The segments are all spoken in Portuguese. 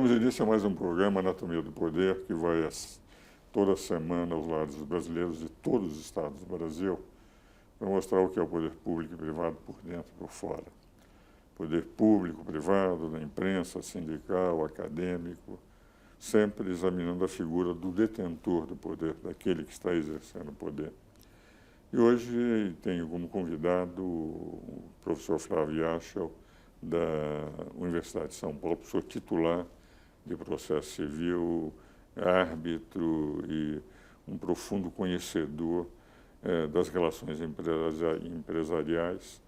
Damos início a mais um programa Anatomia do Poder, que vai toda semana aos lares dos brasileiros de todos os estados do Brasil, para mostrar o que é o poder público e privado por dentro e por fora. Poder público, privado, da imprensa, sindical, acadêmico, sempre examinando a figura do detentor do poder, daquele que está exercendo o poder. E hoje tenho como convidado o professor Flávio Yachel, da Universidade de São Paulo, professor titular de processo civil, árbitro e um profundo conhecedor das relações empresariais.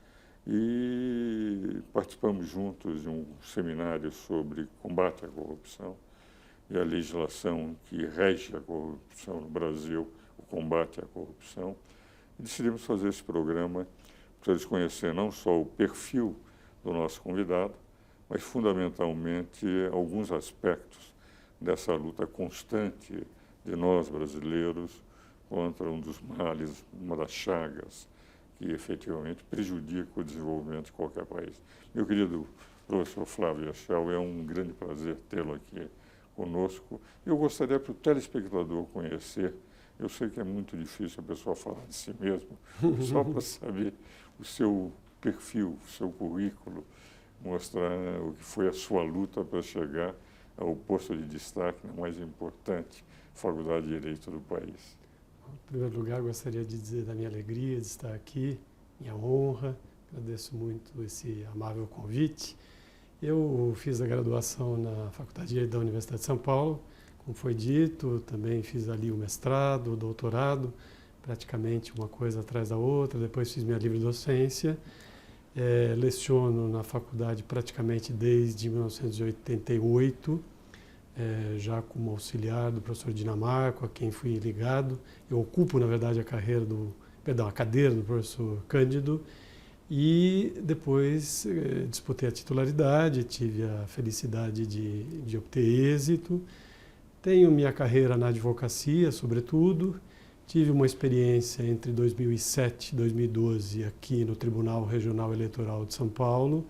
E participamos juntos de um seminário sobre combate à corrupção e a legislação que rege a corrupção no Brasil, o combate à corrupção. E decidimos fazer esse programa para eles conhecerem não só o perfil do nosso convidado, mas fundamentalmente alguns aspectos dessa luta constante de nós brasileiros contra um dos males, uma das chagas que efetivamente prejudica o desenvolvimento de qualquer país. Meu querido professor Flávio Yachel, é um grande prazer tê-lo aqui conosco. Eu gostaria para o telespectador conhecer, eu sei que é muito difícil a pessoa falar de si mesmo, só para saber o seu perfil, o seu currículo, mostrar o que foi a sua luta para chegar ao posto de destaque na mais importante faculdade de Direito do país. Em primeiro lugar, gostaria de dizer da minha alegria de estar aqui, minha honra, agradeço muito esse amável convite. Eu fiz a graduação na Faculdade de Direito da Universidade de São Paulo, como foi dito, também fiz ali o mestrado, o doutorado, praticamente uma coisa atrás da outra, depois fiz minha livre docência. Leciono na faculdade praticamente desde 1988, já como auxiliar do professor Dinamarco, a quem fui ligado. Eu ocupo, na verdade, a cadeira do professor Cândido, e depois disputei a titularidade, tive a felicidade de obter êxito. Tenho minha carreira na advocacia, sobretudo. Tive uma experiência entre 2007 e 2012 aqui no Tribunal Regional Eleitoral de São Paulo,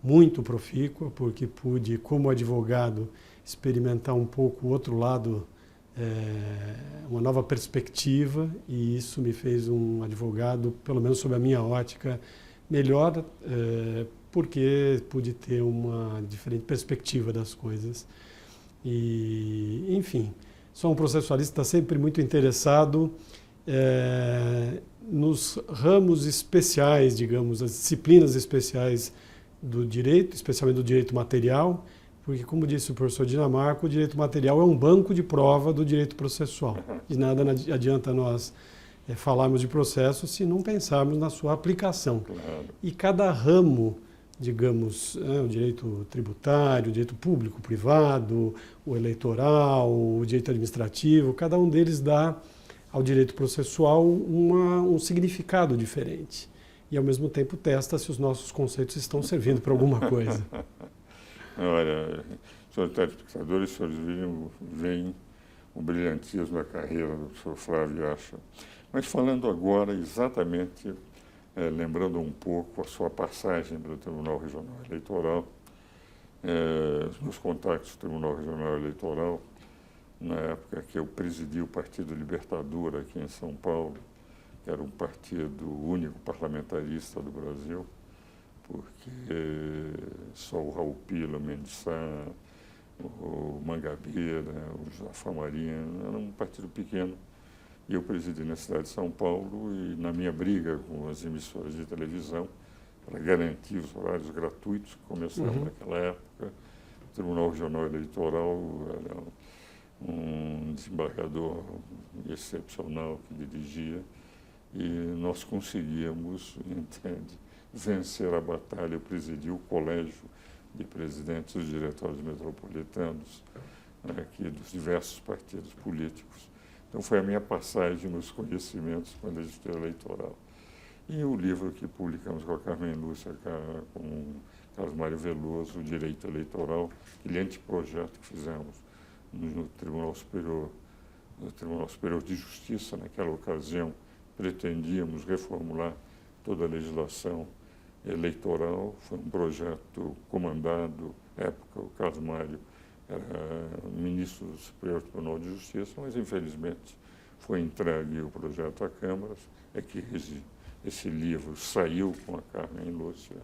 muito profícua, porque pude, como advogado, experimentar um pouco o outro lado, uma nova perspectiva, e isso me fez um advogado, pelo menos sob a minha ótica, melhor, porque pude ter uma diferente perspectiva das coisas. E, enfim, sou um processualista sempre muito interessado nos ramos especiais, digamos, as disciplinas especiais do direito, especialmente do direito material, porque, como disse o professor Dinamarco, o direito material é um banco de prova do direito processual. De nada adianta nós falarmos de processo se não pensarmos na sua aplicação. Claro. E cada ramo, digamos, o direito tributário, o direito público, privado, o eleitoral, o direito administrativo, cada um deles dá ao direito processual um significado diferente. E, ao mesmo tempo, testa se os nossos conceitos estão servindo para alguma coisa. Olha, senhores telespectadores, os senhores veem o brilhantismo da carreira do professor Flávio Yachel. Mas falando agora exatamente, lembrando um pouco a sua passagem pelo Tribunal Regional Eleitoral, os meus contatos no Tribunal Regional Eleitoral, na época que eu presidi o Partido Libertador aqui em São Paulo, que era um partido único parlamentarista do Brasil, porque só o Raul Pila, o Mendes Sá, o Mangabeira, o Jafar Marinho, era um partido pequeno. E eu presidi na cidade de São Paulo, e na minha briga com as emissoras de televisão para garantir os horários gratuitos que começaram naquela época, o Tribunal Regional Eleitoral era um desembargador excepcional que dirigia, e nós conseguíamos, entende, vencer a batalha. Eu presidi o Colégio de Presidentes dos Diretórios Metropolitanos aqui dos diversos partidos políticos. Então foi a minha passagem nos conhecimentos com a legislatura eleitoral. E o livro que publicamos com a Carmen Lúcia, com o Carlos Mário Veloso, o Direito Eleitoral, aquele anteprojeto que fizemos no Tribunal Superior de Justiça, naquela ocasião, pretendíamos reformular toda a legislação eleitoral. Foi um projeto comandado, época, o Carlos Mário era ministro do Superior Tribunal de Justiça, mas infelizmente foi entregue o projeto à Câmara, é que esse livro saiu com a Carmen Lúcia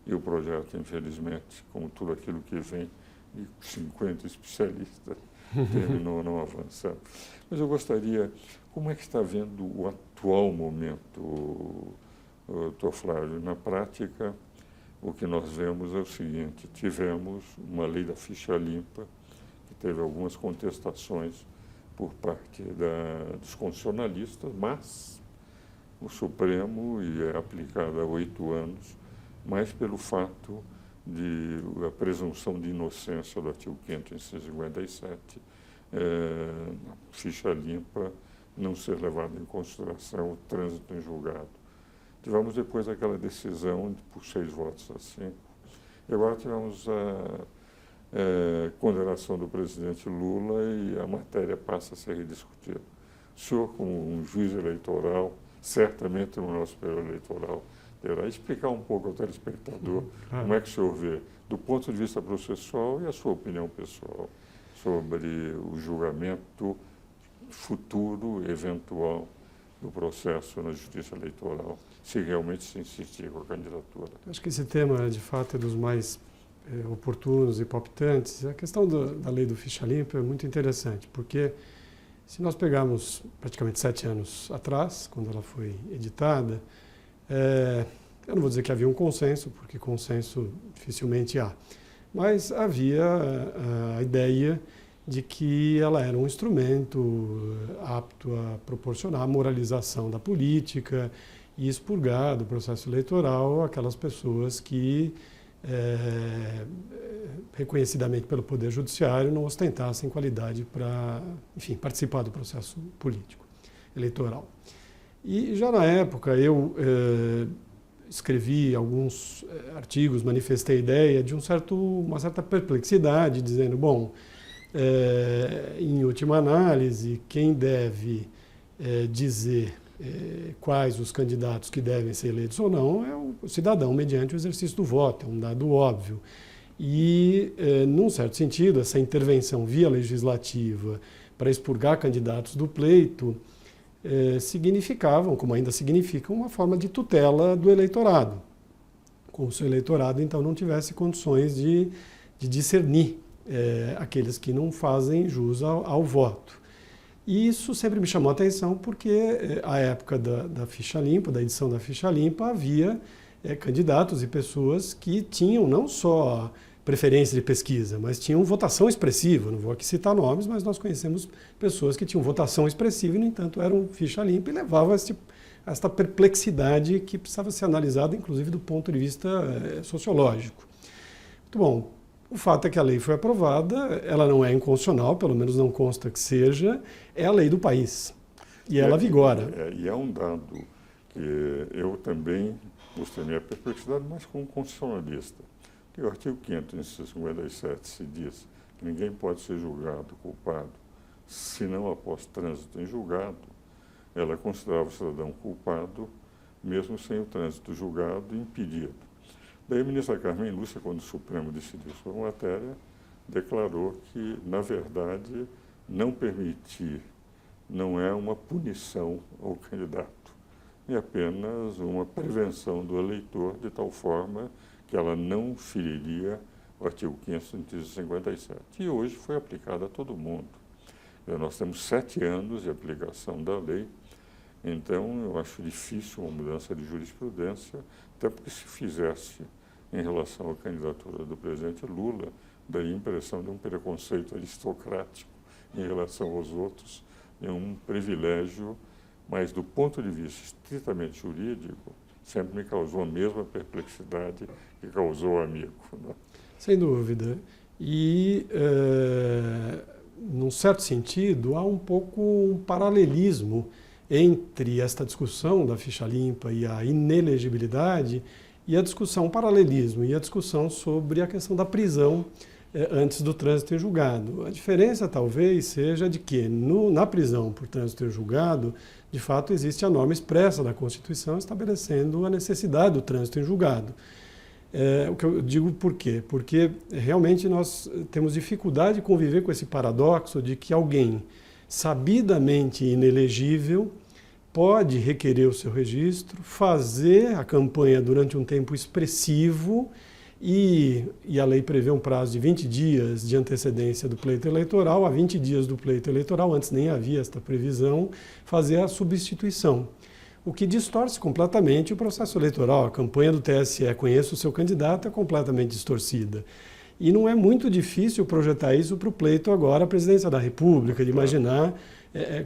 e o projeto, infelizmente, como tudo aquilo que vem de 50 especialistas, terminou não avançando. Mas eu gostaria, como é que está vendo o atual momento, Dr. Flávio? Na prática, o que nós vemos é o seguinte: tivemos uma lei da ficha limpa, que teve algumas contestações por parte dos constitucionalistas, mas o Supremo, e é aplicada há 8 anos, mas pelo fato de a presunção de inocência do artigo 5º, inciso 57, na ficha limpa, não ser levado em consideração o trânsito em julgado. Tivemos depois aquela decisão por 6 votos a 5. E agora tivemos a condenação do presidente Lula e a matéria passa a ser rediscutida. O senhor, como um juiz eleitoral, certamente no Tribunal Superior Eleitoral, deverá explicar um pouco ao telespectador como é que o senhor vê, do ponto de vista processual, e a sua opinião pessoal sobre o julgamento futuro, eventual, do processo na Justiça Eleitoral, se realmente se insistir com a candidatura. Acho que esse tema, de fato, é dos mais oportunos e palpitantes. A questão da lei do ficha limpa é muito interessante, porque se nós pegarmos praticamente 7 anos atrás, quando ela foi editada, eu não vou dizer que havia um consenso, porque consenso dificilmente há, mas havia a ideia de que ela era um instrumento apto a proporcionar a moralização da política e expurgar do processo eleitoral aquelas pessoas que, reconhecidamente pelo Poder Judiciário, não ostentassem qualidade para, enfim, participar do processo político, eleitoral. E já na época eu escrevi alguns artigos, manifestei a ideia de uma certa perplexidade, dizendo, bom, em última análise, quem deve dizer quais os candidatos que devem ser eleitos ou não é o cidadão mediante o exercício do voto, é um dado óbvio. E, num certo sentido, essa intervenção via legislativa para expurgar candidatos do pleito significavam, como ainda significam, uma forma de tutela do eleitorado, como se o eleitorado, então, não tivesse condições de discernir aqueles que não fazem jus ao voto. E isso sempre me chamou a atenção porque, à época da ficha limpa, da edição da ficha limpa, havia candidatos e pessoas que tinham não só preferência de pesquisa, mas tinham votação expressiva. Não vou aqui citar nomes, mas nós conhecemos pessoas que tinham votação expressiva e, no entanto, eram ficha limpa e levavam a esta perplexidade que precisava ser analisada, inclusive, do ponto de vista sociológico. Muito bom. O fato é que a lei foi aprovada, ela não é inconstitucional, pelo menos não consta que seja, é a lei do país. E ela vigora. E é um dado que eu também mostrei minha perplexidade, mas como constitucionalista. Que o artigo 5º, inciso 57, se diz que ninguém pode ser julgado culpado se não após trânsito em julgado, ela considerava o cidadão culpado mesmo sem o trânsito julgado impedido. Daí a ministra Carmen Lúcia, quando o Supremo decidiu sobre a matéria, declarou que, na verdade, não permitir não é uma punição ao candidato, é apenas uma prevenção do eleitor, de tal forma que ela não feriria o artigo 557. E hoje foi aplicada a todo mundo. Nós temos 7 anos de aplicação da lei, então eu acho difícil uma mudança de jurisprudência, até porque se fizesse em relação à candidatura do presidente Lula, daria a impressão de um preconceito aristocrático em relação aos outros, de um privilégio, mas do ponto de vista estritamente jurídico, sempre me causou a mesma perplexidade que causou ao amigo. Né? Sem dúvida. E, num certo sentido, há um pouco um paralelismo entre esta discussão da ficha limpa e a inelegibilidade e a discussão, paralelismo, e a discussão sobre a questão da prisão antes do trânsito em julgado. A diferença talvez seja de que na prisão por trânsito em julgado, de fato existe a norma expressa da Constituição estabelecendo a necessidade do trânsito em julgado. O que eu digo por quê? Porque realmente nós temos dificuldade de conviver com esse paradoxo de que alguém sabidamente inelegível pode requerer o seu registro, fazer a campanha durante um tempo expressivo e a lei prevê um prazo de 20 dias de antecedência do pleito eleitoral, a 20 dias do pleito eleitoral, antes nem havia esta previsão, fazer a substituição. O que distorce completamente o processo eleitoral. A campanha do TSE, conheça o seu candidato, é completamente distorcida. E não é muito difícil projetar isso para o pleito agora, à presidência da República, de imaginar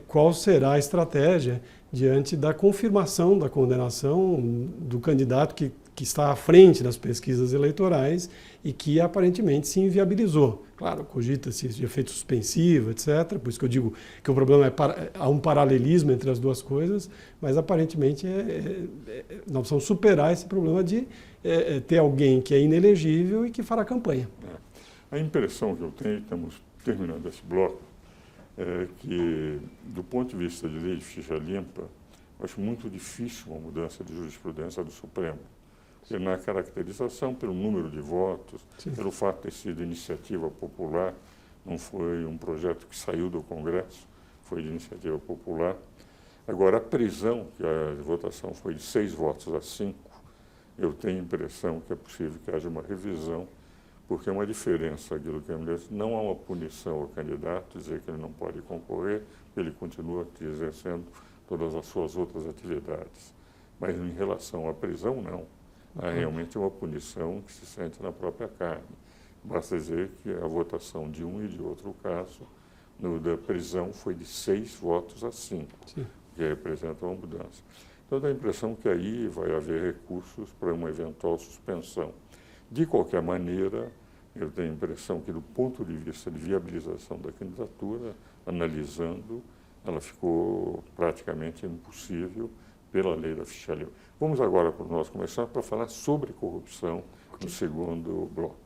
qual será a estratégia diante da confirmação da condenação do candidato que está à frente das pesquisas eleitorais e que aparentemente se inviabilizou. Claro, cogita-se de efeito suspensivo, etc. Por isso que eu digo que o problema há um paralelismo entre as duas coisas, mas aparentemente nós precisamos superar esse problema de ter alguém que é inelegível e que fará campanha. A impressão que eu tenho, estamos terminando esse bloco, é que, do ponto de vista de lei de ficha limpa, eu acho muito difícil uma mudança de jurisprudência do Supremo. Porque na caracterização, pelo número de votos, sim, pelo fato de ter sido iniciativa popular, não foi um projeto que saiu do Congresso, foi de iniciativa popular. Agora, a prisão, que a votação foi de 6 votos a 5, eu tenho a impressão que é possível que haja uma revisão, porque é uma diferença aquilo que eu disse, não há uma punição ao candidato, dizer que ele não pode concorrer, ele continua exercendo todas as suas outras atividades. Mas em relação à prisão, não. Há realmente uma punição que se sente na própria carne. Basta dizer que a votação de um e de outro caso, da prisão, foi de 6 votos a 5, sim, que representa uma mudança. Então, dá a impressão que aí vai haver recursos para uma eventual suspensão. De qualquer maneira, eu tenho a impressão que, do ponto de vista de viabilização da candidatura, analisando, ela ficou praticamente impossível pela lei da ficha limpa. Vamos agora para o nosso começar para falar sobre corrupção no segundo bloco.